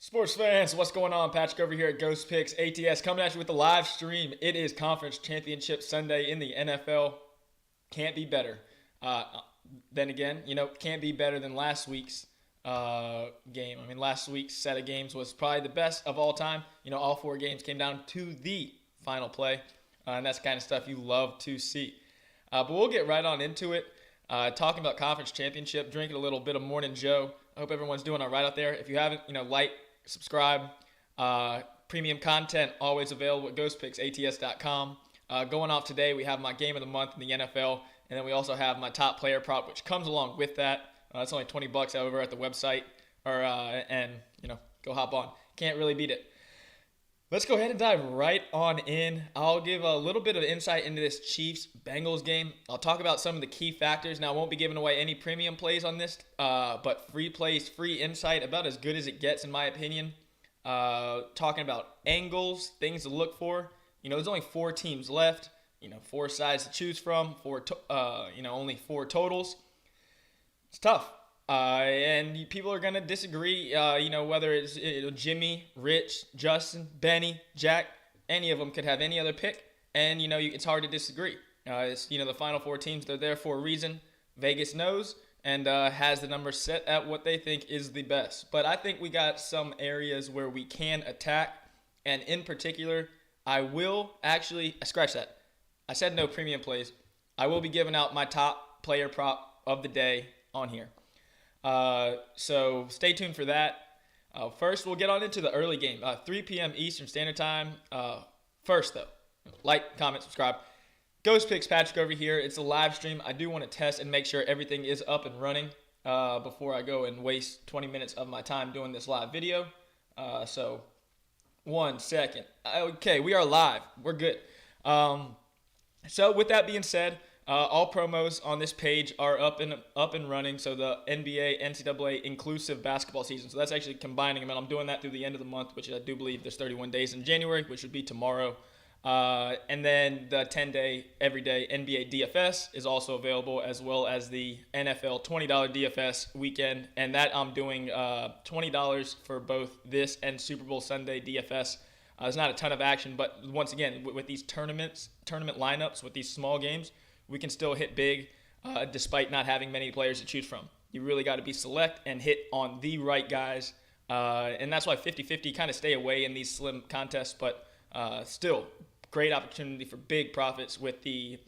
Sports fans, what's going on? Patrick over here at GhostPicks ATS coming at you with the live stream. It is Conference Championship Sunday in the NFL. Can't be better. Then again, can't be better than last week's game. I mean, last week's set of games was probably the best of all time. All four games came down to the final play, and that's the kind of stuff you love to see. But we'll get right on into it. Talking about Conference Championship, drinking a little bit of Morning Joe. I hope everyone's doing all right out there. If you haven't, like, subscribe. Premium content always available at ghostpicksats.com. Going off today, we have my game of the month in the NFL, and then we also have my top player prop, which comes along with that. It's only $20 over at the website, go hop on. Can't really beat it. Let's go ahead and dive right on in. I'll give a little bit of insight into this Chiefs-Bengals game. I'll talk about some of the key factors. Now, I won't be giving away any premium plays on this, but free plays, free insight, about as good as it gets in my opinion. Talking about angles, things to look for. There's only 4 teams left. 4 sides to choose from. Only 4 totals. It's tough. And people are going to disagree, whether it's Jimmy, Rich, Justin, Benny, Jack, any of them could have any other pick. And, it's hard to disagree. It's the final 4 teams, they're there for a reason. Vegas knows and has the numbers set at what they think is the best. But I think we got some areas where we can attack. And in particular, I will actually, scratch that. I said no premium plays. I will be giving out my top player prop of the day on here. So stay tuned for that. First, we'll get on into the early game. 3 p.m. Eastern Standard Time. First, though, like, comment, subscribe. Ghost Picks Patrick over here. It's a live stream. I do want to test and make sure everything is up and running before I go and waste 20 minutes of my time doing this live video. So, 1 second. Okay, we are live. We're good. So, with that being said, all promos on this page are up and running. So the NBA, NCAA inclusive basketball season. So that's actually combining them, and I'm doing that through the end of the month, which I do believe there's 31 days in January, which would be tomorrow. And then the 10-day everyday NBA DFS is also available, as well as the NFL $20 DFS weekend. And that I'm doing $20 for both this and Super Bowl Sunday DFS. There's not a ton of action, but once again, with these tournament lineups, with these small games, we can still hit big despite not having many players to choose from. You really got to be select and hit on the right guys. And that's why 50-50 kind of stay away in these slim contests. But still, great opportunity for big profits with the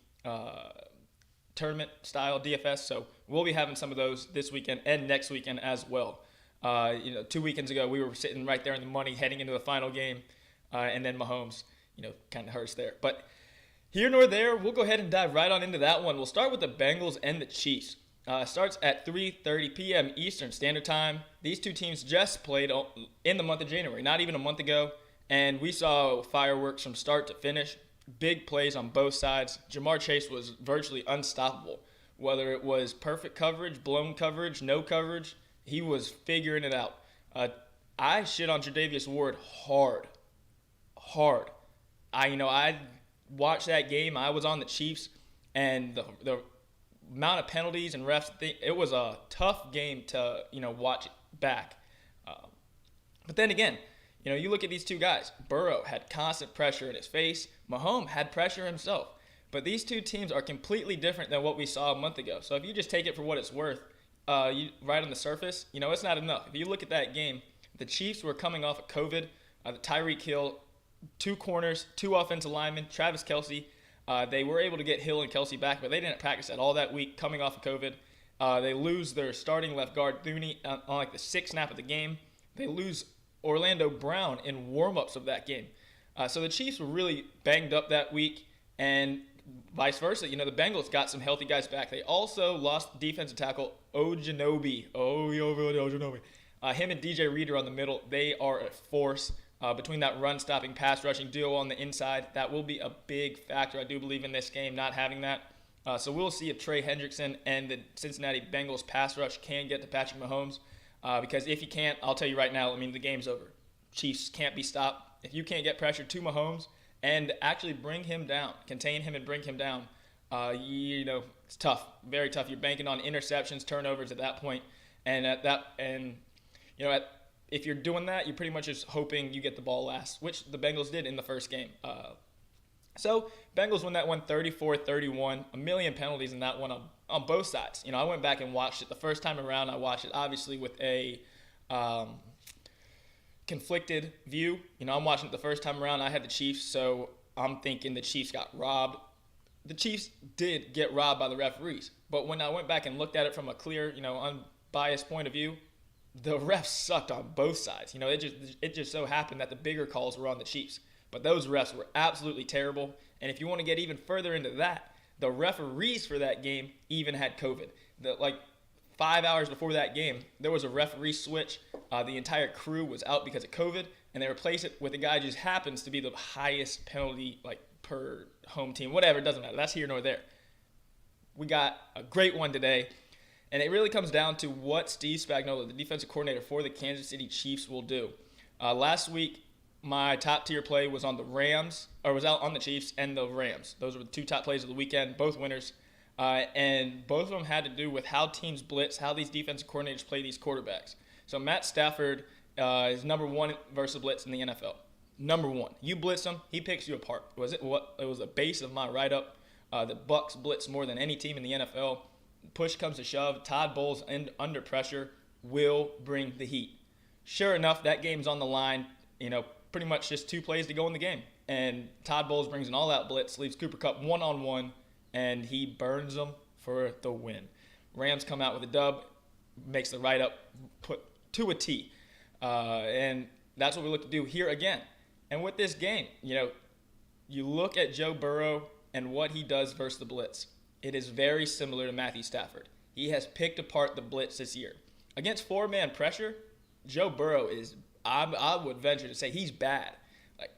tournament-style DFS. So we'll be having some of those this weekend and next weekend as well. 2 weekends ago, we were sitting right there in the money heading into the final game. And then Mahomes, kind of hurts there. But here nor there, we'll go ahead and dive right on into that one. We'll start with the Bengals and the Chiefs. Starts at 3:30 p.m. Eastern Standard Time. These two teams just played in the month of January, not even a month ago, and we saw fireworks from start to finish. Big plays on both sides. Jamar Chase was virtually unstoppable. Whether it was perfect coverage, blown coverage, no coverage, he was figuring it out. I shit on Tre'Davious Ward hard. I watched that game. I was on the Chiefs, and the amount of penalties and refs, it was a tough game to watch back. But then again, you look at these two guys. Burrow had constant pressure in his face. Mahomes had pressure himself. But these two teams are completely different than what we saw a month ago. So if you just take it for what it's worth, right on the surface, it's not enough. If you look at that game, the Chiefs were coming off of COVID. The Tyreek Hill, 2 corners, 2 offensive linemen, Travis Kelce. They were able to get Hill and Kelce back, but they didn't practice at all that week coming off of COVID. They lose their starting left guard, Thuney, on like the 6th snap of the game. They lose Orlando Brown in warm-ups of that game. So the Chiefs were really banged up that week, and vice versa. The Bengals got some healthy guys back. They also lost defensive tackle Ojanobi. Him and DJ Reader on the middle, they are a force. Between that run-stopping, pass-rushing duo on the inside, that will be a big factor, I do believe, in this game, not having that. So we'll see if Trey Hendrickson and the Cincinnati Bengals pass rush can get to Patrick Mahomes. Because if he can't, I'll tell you right now, the game's over. Chiefs can't be stopped. If you can't get pressure to Mahomes and actually bring him down, contain him and bring him down, it's tough, very tough. You're banking on interceptions, turnovers at that point. And if you're doing that, you're pretty much just hoping you get the ball last, which the Bengals did in the first game. So Bengals win that one 34-31, a million penalties in that one on both sides. You know, I went back and watched it. The first time around, I watched it obviously with a conflicted view. You know, I'm watching it the first time around. I had the Chiefs, so I'm thinking the Chiefs got robbed. The Chiefs did get robbed by the referees. But when I went back and looked at it from a clear, you know, unbiased point of view, the refs sucked on both sides. You know, it just so happened that the bigger calls were on the Chiefs. But those refs were absolutely terrible. And if you want to get even further into that, the referees for that game even had COVID. Like 5 hours before that game, there was a referee switch. The entire crew was out because of COVID, and they replaced it with a guy who just happens to be the highest penalty like per home team. Whatever, it doesn't matter. That's here nor there. We got a great one today. And it really comes down to what Steve Spagnuolo, the defensive coordinator for the Kansas City Chiefs, will do. Last week, my top tier play was on the Rams, or was out on the Chiefs and the Rams. Those were the two top plays of the weekend, both winners. And both of them had to do with how teams blitz, how these defensive coordinators play these quarterbacks. So Matt Stafford is number one versus blitz in the NFL. Number one. You blitz him, he picks you apart. It was the base of my write-up. The Bucs blitz more than any team in the NFL. Push comes to shove. Todd Bowles under pressure will bring the heat. Sure enough, that game's on the line. You know, pretty much just 2 plays to go in the game. And Todd Bowles brings an all-out blitz, leaves Cooper Kupp one-on-one, and he burns them for the win. Rams come out with a dub, makes the write-up put to a T. And that's what we look to do here again. And with this game, you know, you look at Joe Burrow and what he does versus the blitz. It is very similar to Matthew Stafford. He has picked apart the blitz this year. Against 4-man pressure, Joe Burrow is, I would venture to say he's bad. Like,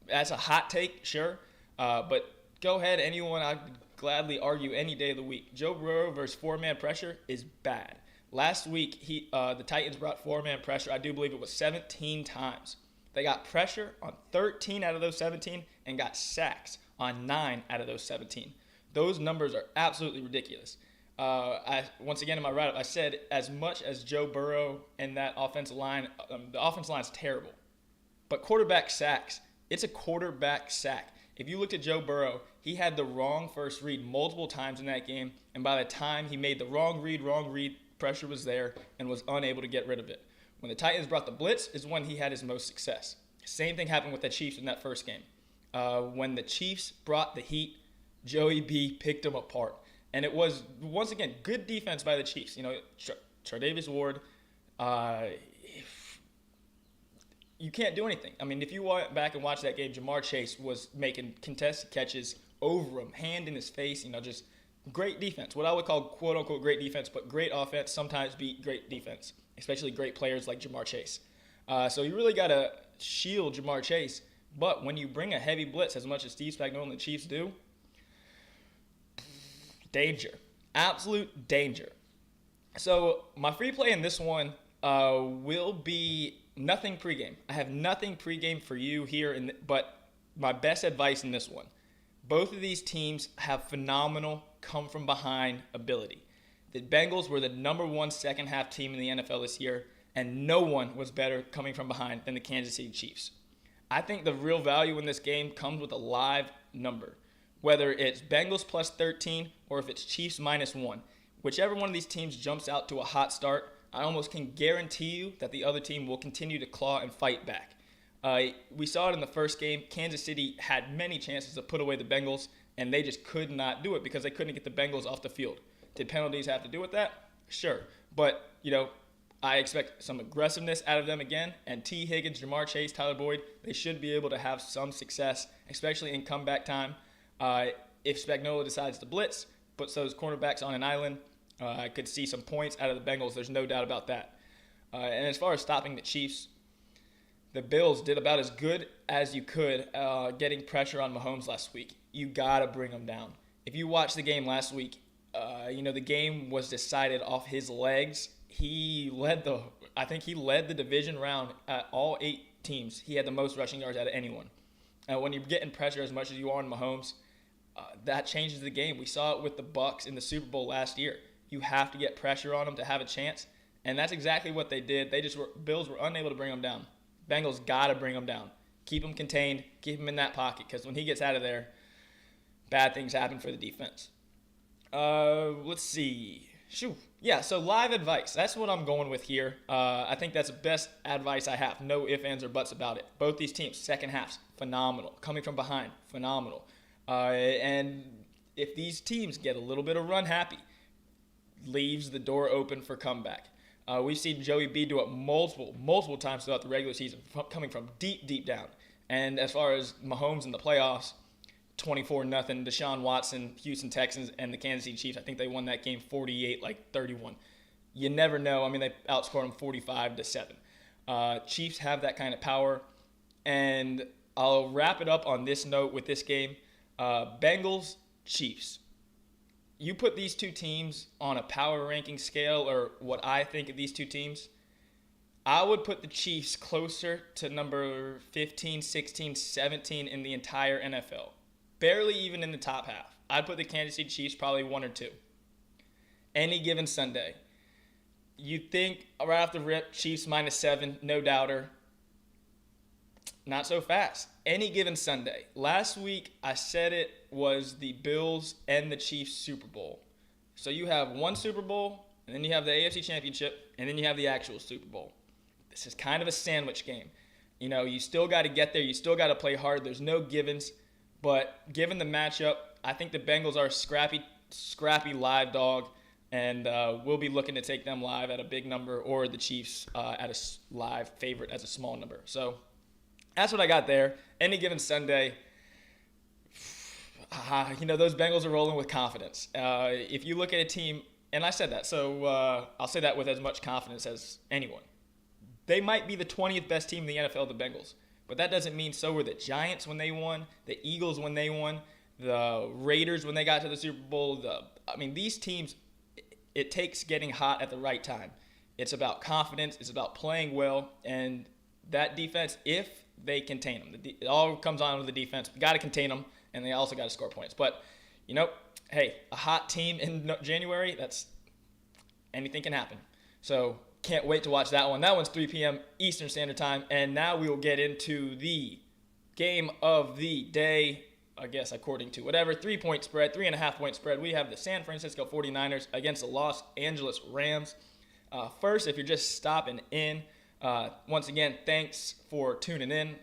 that's a hot take, sure. But go ahead, anyone, I'd gladly argue any day of the week. Joe Burrow versus 4-man pressure is bad. Last week, the Titans brought 4-man pressure, I do believe it was 17 times. They got pressure on 13 out of those 17 and got sacks on 9 out of those 17. Those numbers are absolutely ridiculous. Once again, in my write-up, I said as much as Joe Burrow and that offensive line, the offensive line is terrible. But quarterback sacks, it's a quarterback sack. If you looked at Joe Burrow, he had the wrong first read multiple times in that game, and by the time he made the wrong read, pressure was there and was unable to get rid of it. When the Titans brought the blitz is when he had his most success. Same thing happened with the Chiefs in that first game. When the Chiefs brought the heat, Joey B picked them apart. And it was, once again, good defense by the Chiefs. You know, Tre'Davious Ward, you can't do anything. I mean, if you went back and watched that game, Jamar Chase was making contested catches over him, hand in his face, you know, just great defense. What I would call, quote-unquote, great defense, but great offense sometimes beat great defense, especially great players like Jamar Chase. So you really got to shield Jamar Chase. But when you bring a heavy blitz, as much as Steve Spagnuolo and the Chiefs do, danger. Absolute danger. So my free play in this one will be nothing pregame. I have nothing pregame for you here, but my best advice in this one. Both of these teams have phenomenal come-from-behind ability. The Bengals were the number one second-half team in the NFL this year, and no one was better coming from behind than the Kansas City Chiefs. I think the real value in this game comes with a live number, whether it's Bengals plus 13 or if it's Chiefs minus 1. Whichever one of these teams jumps out to a hot start, I almost can guarantee you that the other team will continue to claw and fight back. We saw it in the first game. Kansas City had many chances to put away the Bengals, and they just could not do it because they couldn't get the Bengals off the field. Did penalties have to do with that? Sure. But, you know, I expect some aggressiveness out of them again. And T. Higgins, Jamar Chase, Tyler Boyd, they should be able to have some success, especially in comeback time. If Spagnuolo decides to blitz, puts those cornerbacks on an island, I could see some points out of the Bengals. There's no doubt about that. And as far as stopping the Chiefs, the Bills did about as good as you could getting pressure on Mahomes last week. You got to bring him down. If you watched the game last week, the game was decided off his legs. I think he led the division round at all 8 teams. He had the most rushing yards out of anyone. When you're getting pressure as much as you are on Mahomes, that changes the game. We saw it with the Bucs in the Super Bowl last year. You have to get pressure on them to have a chance. And that's exactly what they did. Bills were unable to bring them down. Bengals got to bring them down. Keep him contained. Keep him in that pocket, because when he gets out of there, bad things happen for the defense. Let's see. Yeah, so live advice. That's what I'm going with here. I think that's the best advice I have. No ifs, ands, or buts about it. Both these teams, second halves, phenomenal. Coming from behind, phenomenal. And if these teams get a little bit of run happy, leaves the door open for comeback. We've seen Joey B do it multiple times throughout the regular season, coming from deep down. And as far as Mahomes in the playoffs, 24-0, Deshaun Watson, Houston Texans, and the Kansas City Chiefs. I think they won that game 48-31. You never know. I mean, they outscored them 45-7. Chiefs have that kind of power. And I'll wrap it up on this note with this game. Bengals, Chiefs. You put these two teams on a power ranking scale, or what I think of these two teams, I would put the Chiefs closer to number 15, 16, 17 in the entire NFL. Barely even in the top half. I'd put the Kansas City Chiefs probably 1 or 2. Any given Sunday. You think right off the rip, Chiefs -7, no doubter. Not so fast. Any given Sunday. Last week, I said it was the Bills and the Chiefs Super Bowl. So you have one Super Bowl, and then you have the AFC Championship, and then you have the actual Super Bowl. This is kind of a sandwich game. You know, you still got to get there. You still got to play hard. There's no givens. But given the matchup, I think the Bengals are a scrappy live dog, and we'll be looking to take them live at a big number, or the Chiefs at a live favorite as a small number. So that's what I got there. Any given Sunday, those Bengals are rolling with confidence. If you look at a team, and I said that, so I'll say that with as much confidence as anyone. They might be the 20th best team in the NFL, the Bengals. But that doesn't mean so were the Giants when they won, the Eagles when they won, the Raiders when they got to the Super Bowl. These teams, it takes getting hot at the right time. It's about confidence. It's about playing well. And that defense, if they contain them, it all comes on with the defense. We got to contain them, and they also got to score points. But, hey, a hot team in January, anything can happen. So can't wait to watch that one. That one's 3 p.m. Eastern Standard Time. And now we will get into the game of the day, I guess, according to whatever. 3-point spread, 3.5-point spread. We have the San Francisco 49ers against the Los Angeles Rams. First, if you're just stopping in, once again, thanks for tuning in.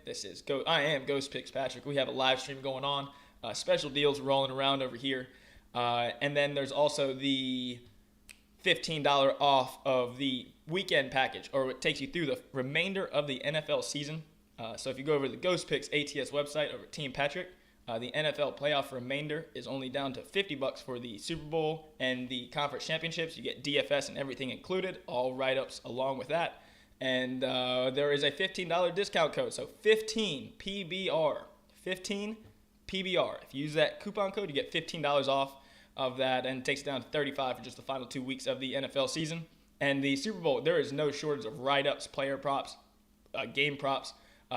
I am GhostPicks Patrick. We have a live stream going on. Special deals rolling around over here. And then there's also the $15 off of the weekend package, or it takes you through the remainder of the NFL season. So if you go over to the GhostPicks ATS website over Team Patrick, the NFL playoff remainder is only down to $50 for the Super Bowl and the conference championships. You get DFS and everything included, all write-ups along with that. And there is a $15 discount code, so 15 PBR. 15 PBR. If you use that coupon code, you get $15 off of that, and it takes it down to $35 for just the final 2 weeks of the NFL season. And the Super Bowl, there is no shortage of write-ups, player props, game props.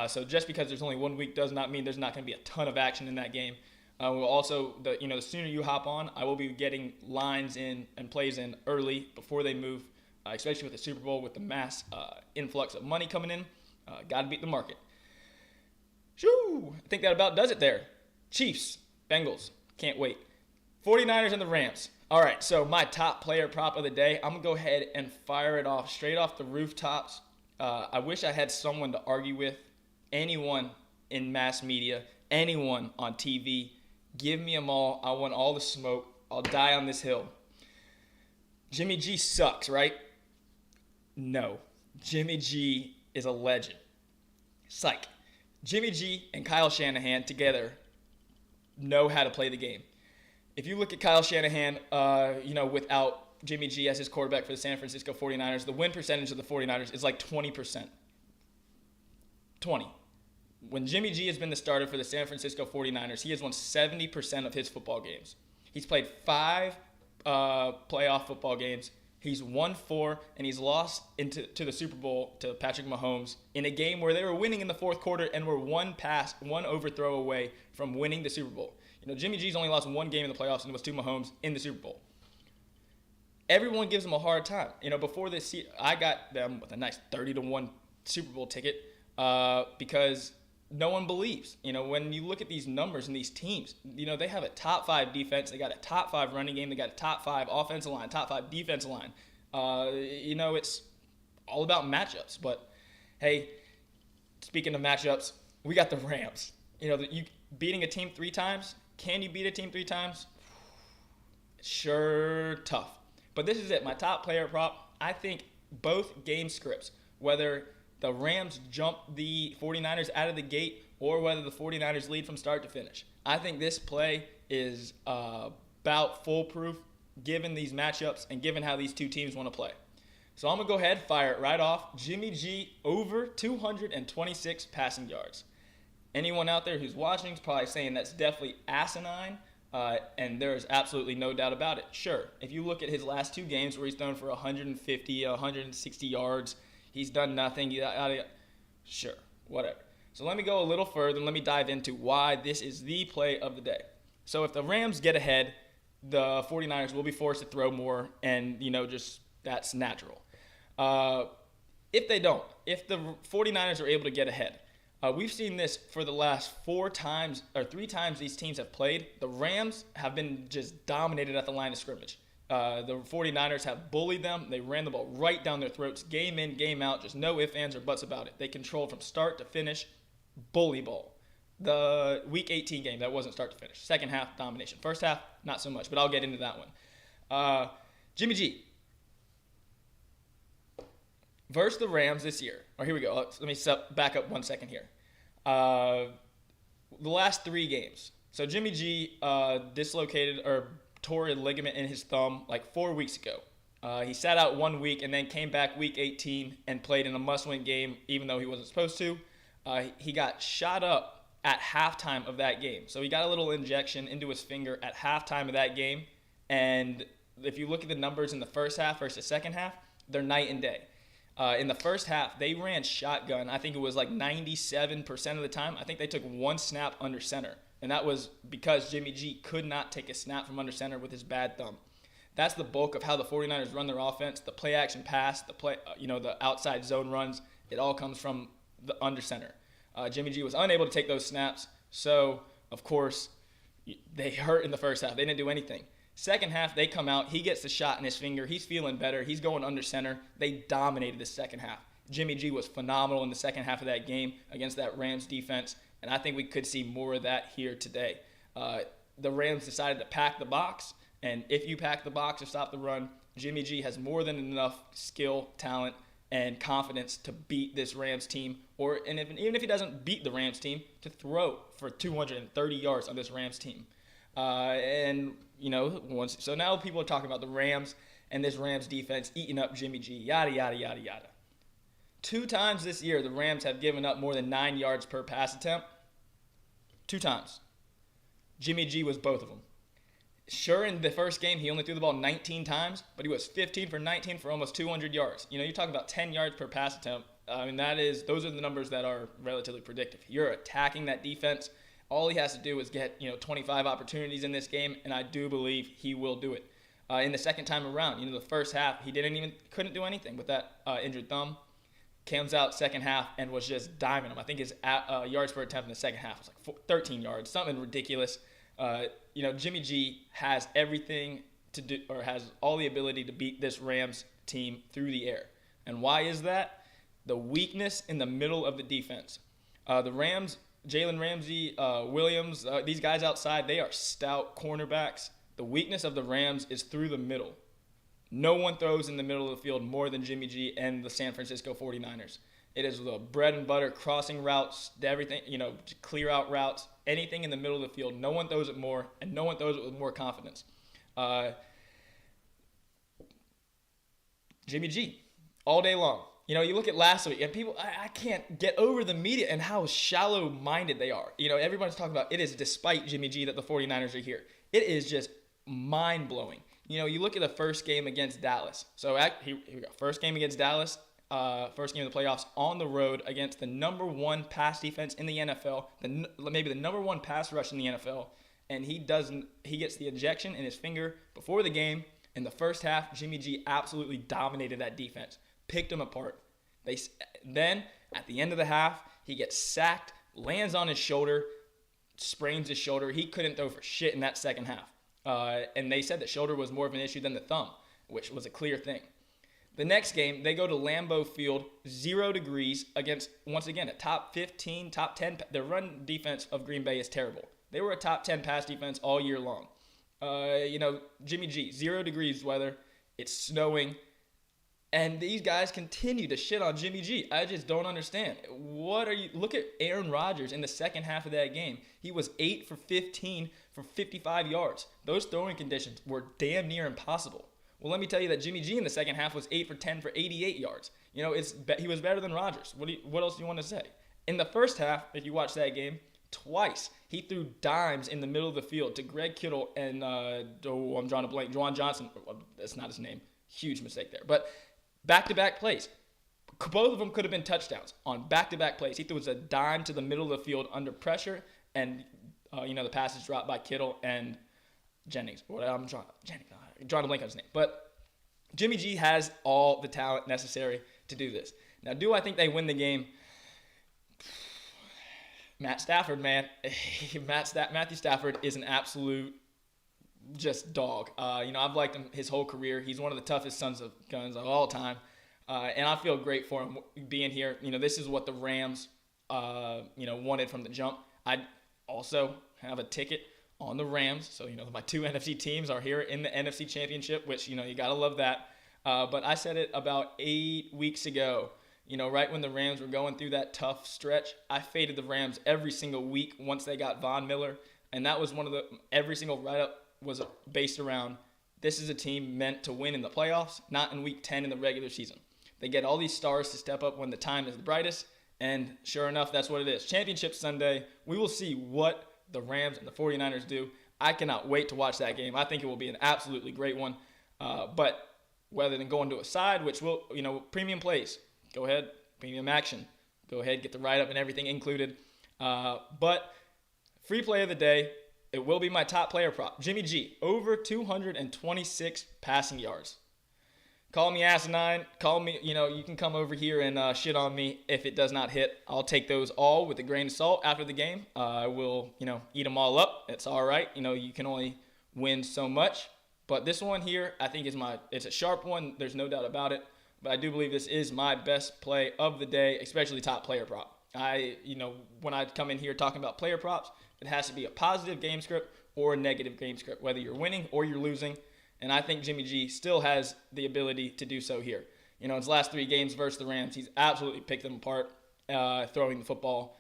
So just because there's only 1 week does not mean there's not going to be a ton of action in that game. We'll also, the sooner you hop on, I will be getting lines in and plays in early before they move, especially with the Super Bowl, with the mass influx of money coming in. Got to beat the market. Shoo! I think that about does it there. Chiefs, Bengals, can't wait. 49ers and the Rams. All right, so my top player prop of the day, I'm going to go ahead and fire it off straight off the rooftops. I wish I had someone to argue with. Anyone in mass media, anyone on TV, give me them all. I want all the smoke. I'll die on this hill. Jimmy G sucks, right? No. Jimmy G is a legend. Psych. Jimmy G and Kyle Shanahan together know how to play the game. If you look at Kyle Shanahan, without Jimmy G as his quarterback for the San Francisco 49ers, the win percentage of the 49ers is like 20%. 20. When Jimmy G has been the starter for the San Francisco 49ers, he has won 70% of his football games. He's played 5 playoff football games. He's won 4, and he's lost to the Super Bowl to Patrick Mahomes in a game where they were winning in the fourth quarter and were one overthrow away from winning the Super Bowl. Jimmy G's only lost 1 game in the playoffs, and it was to Mahomes in the Super Bowl. everyone gives them a hard time. Before this season, I got them with a nice 30-1 Super Bowl ticket because no one believes. When you look at these numbers and these teams, they have a top 5 defense. They got a top 5 running game. They got a top 5 offensive line, top 5 defensive line. It's all about matchups. But, hey, speaking of matchups, we got the Rams. You beating a team 3 times. Can you beat a team 3 times? Sure, tough. But this is it. My top player prop, I think both game scripts, whether the Rams jump the 49ers out of the gate or whether the 49ers lead from start to finish. I think this play is about foolproof given these matchups and given how these two teams want to play. So I'm going to go ahead, fire it right off. Jimmy G over 226 passing yards. Anyone out there who's watching is probably saying that's definitely asinine, and there is absolutely no doubt about it. Sure, if you look at his last 2 games where he's thrown for 150, 160 yards, he's done nothing. Sure, whatever. So let me go a little further and let me dive into why this is the play of the day. So if the Rams get ahead, the 49ers will be forced to throw more, and, just that's natural. If they don't, if the 49ers are able to get ahead, we've seen this for the last 3 times these teams have played. The Rams have been just dominated at the line of scrimmage. The 49ers have bullied them. They ran the ball right down their throats, game in, game out, just no ifs, ands, or buts about it. They controlled from start to finish, bully ball. The Week 18 game, that wasn't start to finish. Second half, domination. First half, not so much, but I'll get into that one. Jimmy G versus the Rams this year. Here we go. Let me back up 1 second here. The last 3 games. So Jimmy G dislocated or tore a ligament in his thumb like 4 weeks ago. He sat out 1 week and then came back Week 18 and played in a must-win game even though he wasn't supposed to. He got shot up at halftime of that game. So he got a little injection into his finger at halftime of that game. And if you look at the numbers in the first half versus the second half, they're night and day. In the first half, they ran shotgun. I think it was like 97% of the time. I think they took 1 snap under center. And that was because Jimmy G could not take a snap from under center with his bad thumb. That's the bulk of how the 49ers run their offense. The play action pass, the outside zone runs, it all comes from the under center. Jimmy G was unable to take those snaps. So, of course, they hurt in the first half. They didn't do anything. Second half, they come out. He gets the shot in his finger. He's feeling better. He's going under center. They dominated the second half. Jimmy G was phenomenal in the second half of that game against that Rams defense, and I think we could see more of that here today. The Rams decided to pack the box, and if you pack the box or stop the run, Jimmy G has more than enough skill, talent, and confidence to beat this Rams team, even if he doesn't beat the Rams team, to throw for 230 yards on this Rams team. So now people are talking about the Rams and this Rams defense eating up Jimmy G, yada, yada, yada, yada. 2 times this year, the Rams have given up more than 9 yards per pass attempt. 2 times. Jimmy G was both of them. Sure, in the first game, he only threw the ball 19 times, but he was 15 for 19 for almost 200 yards. You're talking about 10 yards per pass attempt. Those are the numbers that are relatively predictive. You're attacking that defense. All he has to do is get 25 opportunities in this game, and I do believe he will do it. In the second time around, the first half, he couldn't do anything with that injured thumb. Comes out second half and was just diming him. I think his yards per attempt in the second half was like 13 yards, something ridiculous. Jimmy G has everything to do, or has all the ability to beat this Rams team through the air. And why is that? The weakness in the middle of the defense. The Rams, Jalen Ramsey, Williams, these guys outside, they are stout cornerbacks. The weakness of the Rams is through the middle. No one throws in the middle of the field more than Jimmy G and the San Francisco 49ers. It is the bread and butter, crossing routes, everything, clear out routes, anything in the middle of the field. No one throws it more, and no one throws it with more confidence. Jimmy G, all day long. You look at last week, and people, I can't get over the media and how shallow-minded they are. Everybody's talking about it is despite Jimmy G that the 49ers are here. It is just mind-blowing. You look at the first game against Dallas. So here we go. First game against Dallas, first game of the playoffs on the road against the number 1 pass defense in the NFL, maybe the number 1 pass rush in the NFL, and he gets the injection in his finger before the game, In the first half, Jimmy G absolutely dominated that defense, picked them apart. Then, at the end of the half, he gets sacked, lands on his shoulder, sprains his shoulder. He couldn't throw for shit in that second half. And they said the shoulder was more of an issue than the thumb, which was a clear thing. The next game, they go to Lambeau Field, 0 degrees, against, once again, a top 15, top 10. The run defense of Green Bay is terrible. They were a top 10 pass defense all year long. Jimmy G, 0 degrees weather. It's snowing. And these guys continue to shit on Jimmy G. I just don't understand. Look at Aaron Rodgers in the second half of that game. He was 8 for 15 for 55 yards. Those throwing conditions were damn near impossible. Well, let me tell you that Jimmy G in the second half was 8 for 10 for 88 yards. He was better than Rodgers. What else do you want to say? In the first half, if you watch that game, twice he threw dimes in the middle of the field to Greg Kittle and I'm drawing a blank, Juwan Johnson. That's not his name. Huge mistake there. But back-to-back plays. Both of them could have been touchdowns on back-to-back plays. He threw a dime to the middle of the field under pressure, and the passes dropped by Kittle and Jennings. I'm drawing a blank on his name. But Jimmy G has all the talent necessary to do this. Now, do I think they win the game? Matt Stafford, man. Matthew Stafford is an absolute just dog. I've liked him his whole career. He's one of the toughest sons of guns of all time. And I feel great for him being here. This is what the Rams, wanted from the jump. I also have a ticket on the Rams. So, my two NFC teams are here in the NFC Championship, which, you got to love that. But I said it about 8 weeks ago. Right when the Rams were going through that tough stretch, I faded the Rams every single week once they got Von Miller. And that was every single write-up was based around, this is a team meant to win in the playoffs, not in week 10 in the regular season. They get all these stars to step up when the time is the brightest. And sure enough, that's what it is. Championship Sunday, we will see what the Rams and the 49ers do. I cannot wait to watch that game. I think it will be an absolutely great one. But rather than going to a side, which will, premium plays, go ahead, premium action. Go ahead, get the write-up and everything included. But free play of the day, it will be my top player prop. Jimmy G, over 226 passing yards. Call me asinine. Call me, you can come over here and shit on me if it does not hit. I'll take those all with a grain of salt after the game. I will, eat them all up. It's all right. You can only win so much. But this one here, I think it's a sharp one. There's no doubt about it. But I do believe this is my best play of the day, especially top player prop. When I come in here talking about player props, it has to be a positive game script or a negative game script, whether you're winning or you're losing. And I think Jimmy G still has the ability to do so here. His last 3 games versus the Rams, he's absolutely picked them apart, throwing the football.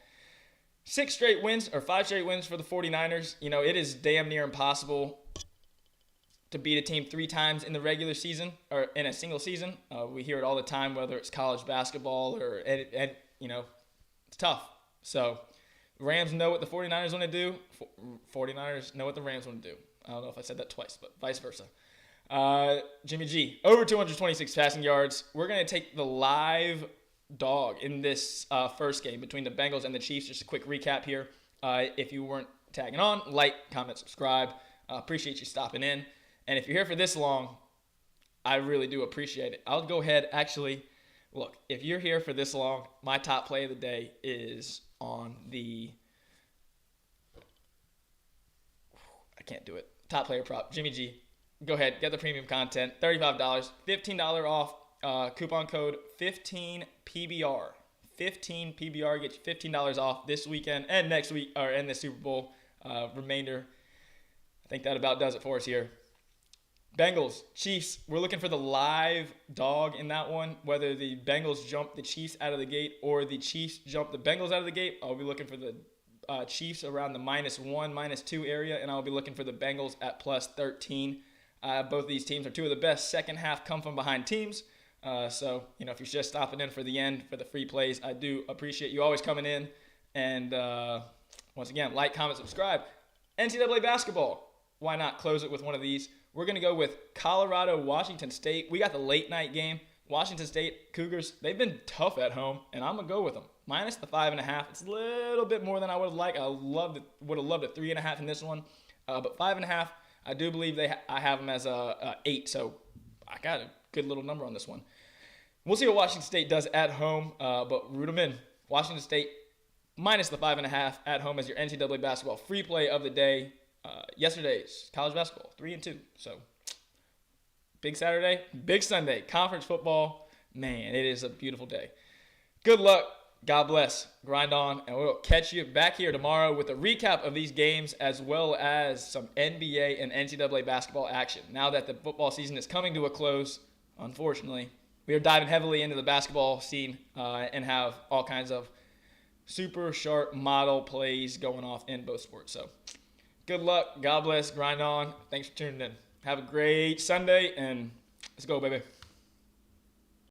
5 straight wins for the 49ers. It is damn near impossible to beat a team 3 times in the regular season or in a single season. We hear it all the time, whether it's college basketball or, it's tough. So Rams know what the 49ers want to do. 49ers know what the Rams want to do. I don't know if I said that twice, but vice versa. Jimmy G, over 226 passing yards. We're going to take the live dog in this first game between the Bengals and the Chiefs. Just a quick recap here. If you weren't tagging on, like, comment, subscribe. Appreciate you stopping in. And if you're here for this long, I really do appreciate it. I'll go ahead, actually, look, if you're here for this long, my top play of the day is on the, I can't do it, top player prop, Jimmy G. Go ahead, get the premium content, $35, $15 off, coupon code 15PBR. 15PBR gets you $15 off this weekend and next week, or in the Super Bowl remainder. I think that about does it for us here. Bengals, Chiefs, we're looking for the live dog in that one. Whether the Bengals jump the Chiefs out of the gate or the Chiefs jump the Bengals out of the gate, I'll be looking for the Chiefs around the -1, -2 area, and I'll be looking for the Bengals at +13. Both of these teams are 2 of the best second half come-from-behind teams. So, if you're just stopping in for the end, for the free plays, I do appreciate you always coming in. And once again, like, comment, subscribe. NCAA basketball. Why not close it with one of these? We're going to go with Colorado, Washington State. We got the late night game. Washington State Cougars, they've been tough at home, and I'm going to go with them. Minus the 5.5. It's a little bit more than I would have liked. Would have loved a 3.5 in this one. But 5.5, I do believe I have them as a 8, so I got a good little number on this one. We'll see what Washington State does at home, but root them in. Washington State minus the 5.5 at home as your NCAA basketball free play of the day. Yesterday's college basketball, 3-2. So big Saturday, big Sunday, conference football. Man, it is a beautiful day. Good luck. God bless. Grind on, and we'll catch you back here tomorrow with a recap of these games as well as some NBA and NCAA basketball action. Now that the football season is coming to a close, unfortunately, we are diving heavily into the basketball scene and have all kinds of super sharp model plays going off in both sports. So good luck. God bless. Grind on. Thanks for tuning in. Have a great Sunday, and let's go, baby.